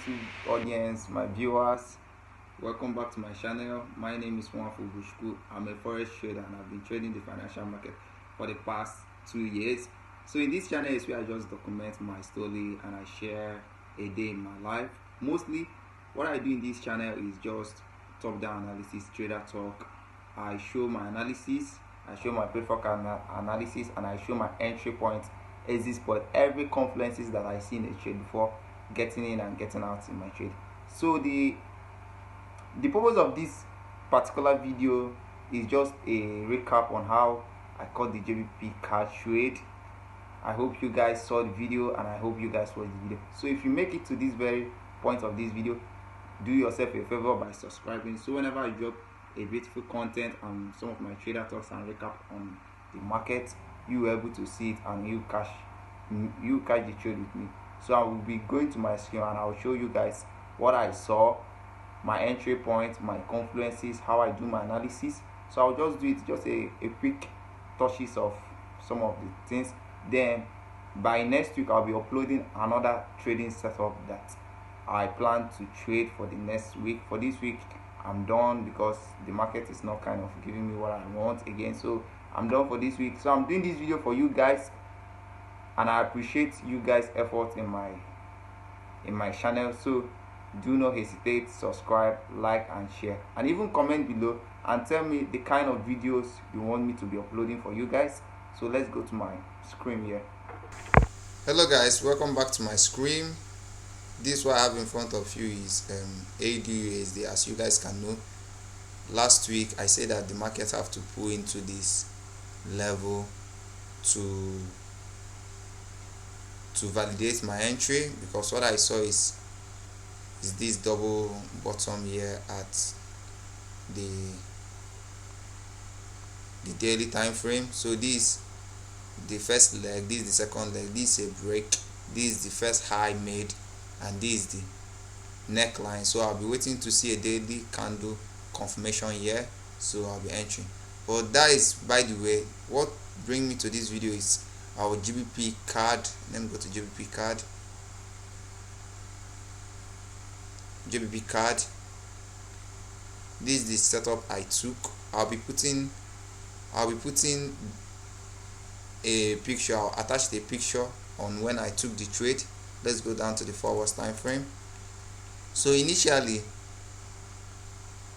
YouTube audience, my viewers. Welcome back to my channel. My name is Wonderful Bushku. I'm a forex trader and I've been trading the financial market for the past 2 years. So in this channel is where I just document my story and I share a day in my life. Mostly what I do in this channel is just top-down analysis, trader talk. I show my analysis, I show my pre-forecast analysis, and I show my entry point, exit point, every confluences that I see in a trade before getting in and getting out in my trade. So the purpose of this particular video is just a recap on how I caught the JBP card trade. I hope you guys saw the video and I hope you guys watched the video. So if you make it to this very point of this video, do yourself a favor by subscribing, so whenever I drop a beautiful content and some of my trader talks and recap on the market, you will be able to see it and you catch the trade with me. So I will be going to my screen and I will show you guys what I saw, my entry points, my confluences, how I do my analysis. So I'll just do it, just a quick touches of some of the things. Then by next week I'll be uploading another trading setup that I plan to trade for the next week. For this week I'm done because the market is not kind of giving me what I want again, so I'm done for this week. So I'm doing this video for you guys and I appreciate you guys' effort in my channel. So do not hesitate, subscribe, like and share, and even comment below and tell me the kind of videos you want me to be uploading for you guys. So let's go to my screen here. Hello guys, welcome back to my screen. This what I have in front of you is AUD/USD. As you guys can know, last week I said that the market have to pull into this level to validate my entry, because what I saw is this double bottom here at the daily time frame. So this the first leg, this is the second leg, this is a break, this is the first high made, and this is the neckline. So I'll be waiting to see a daily candle confirmation here, so I'll be entering. But that is, by the way, what brings me to this video is our GBP card. Let me go to GBP card. This is the setup I took. I'll be putting a picture. I'll attach the picture on when I took the trade. Let's go down to the 4 hours time frame. So initially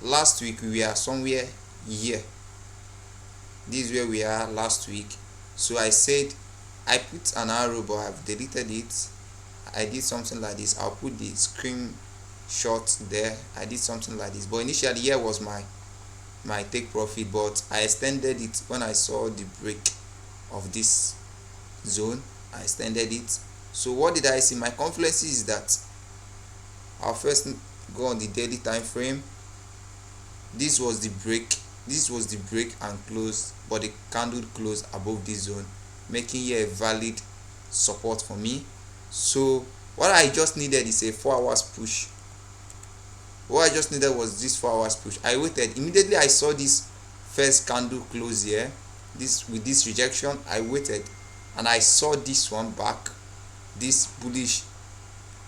last week we were somewhere here. This is where we are last week. So I said I put an arrow, but I've deleted it. I did something like this. I'll put the screenshot there. I did something like this, but initially here was my take profit, but I extended it when I saw the break of this zone. I extended it. So what did I see? My confluence is that I'll first go on the daily time frame. This was the break and close, but the candle closed above this zone, making here a valid support for me. So what I just needed is a 4 hours push. What I just needed was this 4 hours push. I waited. Immediately I saw this first candle close here, with this rejection. I waited and I saw this one back, this bullish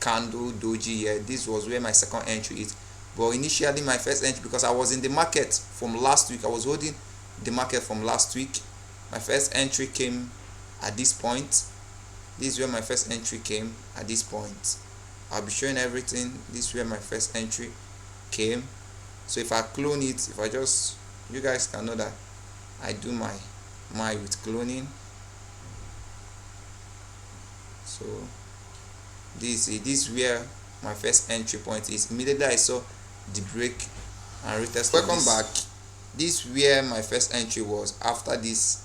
candle doji here. This was where my second entry is. But initially my first entry, because I was in the market from last week, I was holding the market from last week. My first entry came at this point. This is where my first entry came at this point. I'll be showing everything. This is where my first entry came. So if I clone it, you guys can know that I do my with cloning. So this is where my first entry point is. Immediately I saw the break and retest. Welcome back. This is where my first entry was after this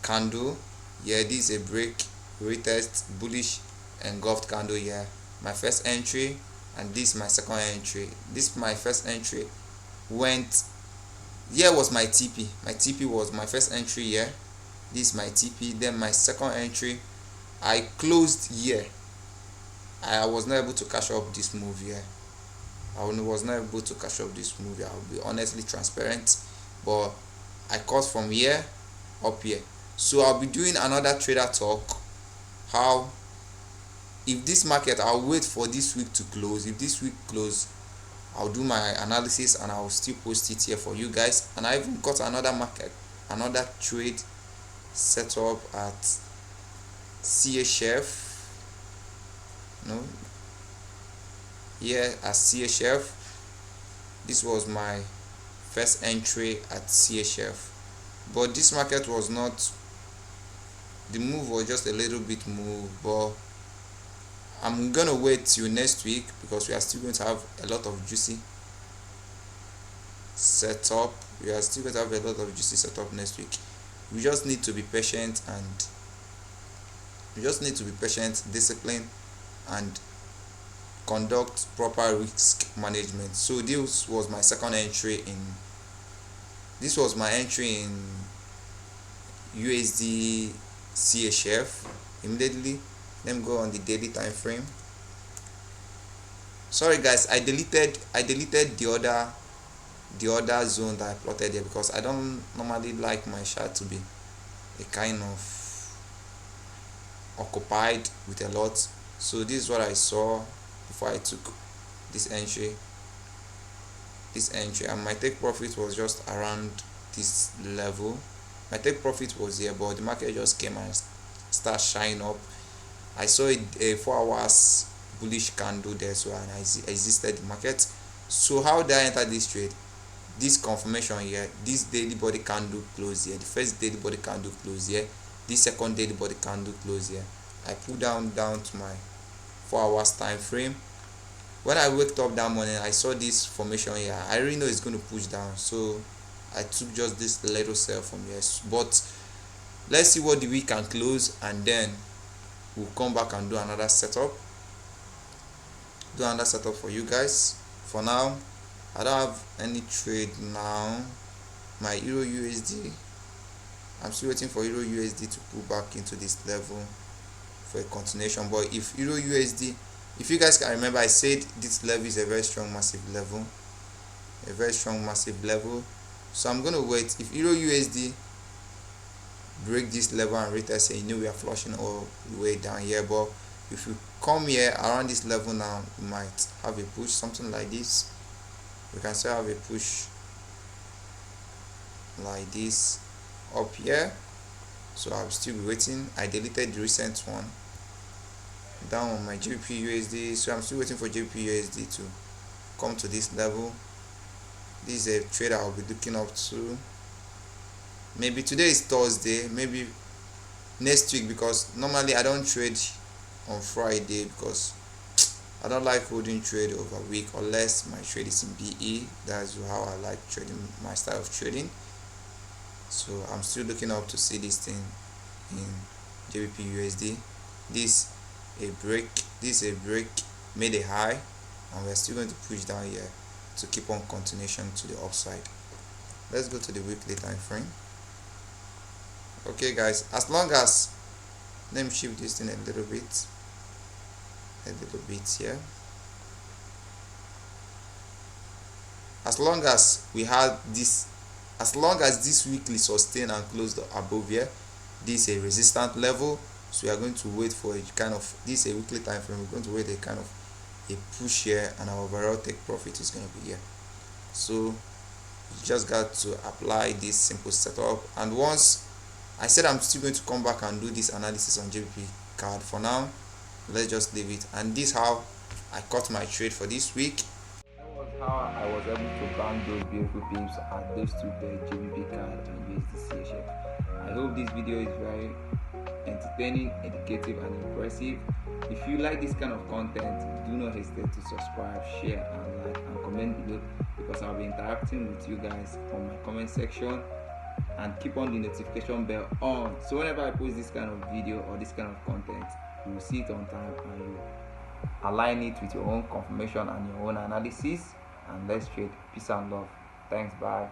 candle. Yeah, this is a break, retest, bullish engulfed candle here. My first entry, and this is my second entry. This my first entry went here, was my TP. My TP was my first entry here. This is my TP. Then my second entry, I closed here. I was not able to catch up this move here. I'll be honestly transparent, but I caught from here up here. So I'll be doing another trader talk, how if this market, I'll wait for this week to close. If this week close, I'll do my analysis and I'll still post it here for you guys. And I even got another trade set up at CHF. No, here at CHF. This was my first entry at CHF, but this market was not, the move was just a little bit move. But I'm gonna wait till next week because we are still going to have a lot of juicy setup. Next week. We just need to be patient, discipline, and conduct proper risk management. So this was my entry in USD CHF. Immediately, let me go on the daily time frame. Sorry guys, I deleted the other zone that I plotted here because I don't normally like my chart to be a kind of occupied with a lot. So this is what I saw before I took this entry, and my take profit was just around this level. My take profit was here, but the market just came and start shining up. I saw a 4 hours bullish candle there, so and I exited the market. So how did I enter this trade? This confirmation here, this daily body candle close here, the first daily body candle close here, this second daily body candle close here. I pulled down to my 4 hours time frame. When I waked up that morning, I saw this formation here. I already know it's going to push down, so I took just this little sell from here. But let's see what the week can close, and then we'll come back and do another setup for you guys. For now, I don't have any trade now. My Euro USD, I'm still waiting for Euro USD to pull back into this level for a continuation. But if Euro USD, if you guys can remember, I said this level is a very strong massive level, so I'm gonna wait. If Euro USD break this level and retest, say, we are flushing all the way down here. But if you come here around this level now, we might have a push, something like this. We can still have a push like this up here, so I'll still be waiting. I deleted the recent one down on my GBP USD, so I'm still waiting for GBP USD to come to this level. This is a trade I'll be looking up to. Maybe today is Thursday, maybe next week, because normally I don't trade on Friday because I don't like holding trade over a week unless my trade is in BE. That's how I like trading, my style of trading. So I'm still looking up to see this thing in GBP USD. This is a break, made a high, and we're still going to push down here to keep on continuation to the upside. Let's go to the weekly time frame. Okay guys, as long as, let me shift this thing a little bit here. As long as this weekly sustain and close above here, this is a resistant level, so we are going to wait for a kind of, this is a weekly time frame, we're going to wait a kind of a push here, and our overall take profit is going to be here. So you just got to apply this simple setup, and once I said I'm still going to come back and do this analysis on GBP card. For now, let's just leave it. And this is how I cut my trade for this week. That was how I was able to bank those beautiful pips at those two pair, GBP card and USD CHF. I hope this video is very entertaining, educative, and impressive. If you like this kind of content, do not hesitate to subscribe, share, and like, and comment below, because I'll be interacting with you guys on my comment section. And keep on the notification bell on, so whenever I post this kind of video or this kind of content, you will see it on time and you align it with your own confirmation and your own analysis. And let's trade. Peace and love. Thanks. Bye.